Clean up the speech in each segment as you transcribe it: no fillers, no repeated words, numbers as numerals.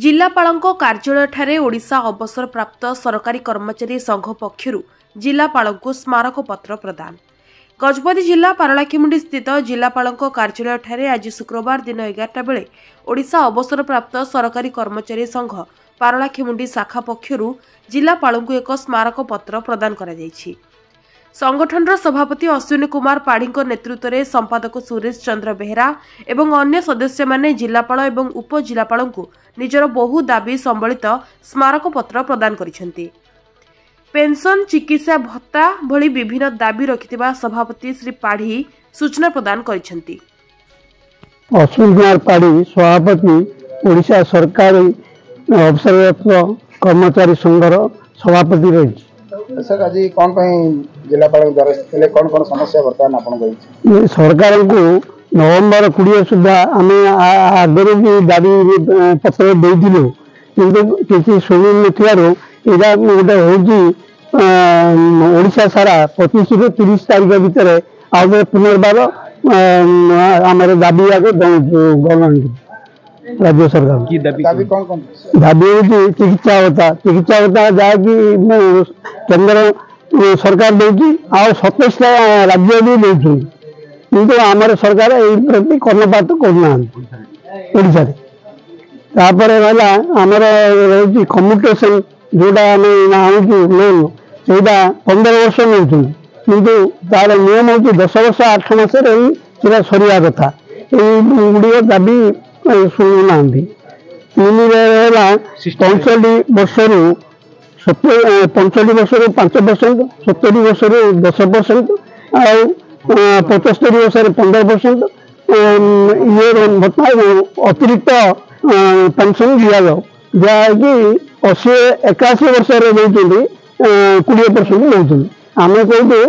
जिलापालଙ୍କ कार्यालय ओडिशा अवसरप्राप्त सरकारी कर्मचारी संघ पक्षर जिलापालଙ୍କୁ स्मारक पत्र प्रदान। गजपति जिला पारलाखेमुंडी स्थित जिलापालଙ୍କ कार्यालय आज शुक्रवार दिन 11टा बेले ओडिशा अवसरप्राप्त सरकारी कर्मचारी संघ पारलाखेमुंडी शाखा पक्षर जिलापालଙ୍କୁ एक स्मारक पत्र प्रदान करा जायछि। संगठन सभापति अश्विनी कुमार पाढ़ी नेतृत्व में संपादक सुरेश चंद्र बेहरा एवं अन्य सदस्य माने जिलापाल एवं उपजिलापाल निजर बहु दाबी संबलित स्मारक पत्र प्रदान करिसेंती। पेंशन चिकित्सा भत्ता भली विभिन्न दाबी रखिथिबा सभापति श्री पाढ़ी सूचना प्रदान करिसेंती। अश्विनी कुमार पाढ़ी सभापति ओडिशा सरकारी अवसरप्राप्त कर्मचारी संघर सभापति रही। सर आज कौन जिलापाल द्वारा कौन कौन समस्या बर्तमान आपन सरकार को नवंबर 20 सुधा आम आगे भी दाबी पत्र देलु कि शुणी ना गोटे हूँ सारा 25 ରୁ 30 तारीख भितर आगे पुनर्बार आम दाबी आगे गवर्नमेंट राज्य सरकार की दाबी कौन कौन दाबी हूँ चिकित्सा भत्ता जहाँकि केंद्र सरकार देती आ 27 राज्य भी देती किंतु आमर सरकार यही प्रति कर्णपात करना आमर रही कम्युनिकेशन जोटा आम आणुचु लोन से 15 वर्ष नौ किंतु तार नियम हूँ 10 वर्ष 8 मसरे सरिया कथा गुड़िक दाबी शुणुना 45 वर्ष 5%, 70 वर्ष 10% और 75 वर्ष 15% ये भत्ता अतिरिक्त पेंशन दि जाओ जहाँकि 81 वर्ष 20% नौ आम कहते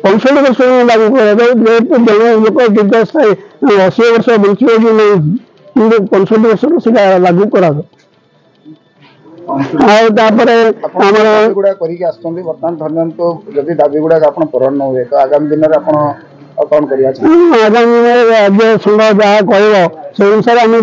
65 वर्ष लागू कर लोक 80 वर्ष बचे कि नहीं कि 65 वर्ष लागू करा बर्तमान धरन तो जदि दाबी गुड़ा पूरण न हुए तो आगामी दिन में कौन कर आगामी राज्य संघ जहाँ कह से अनुसार आम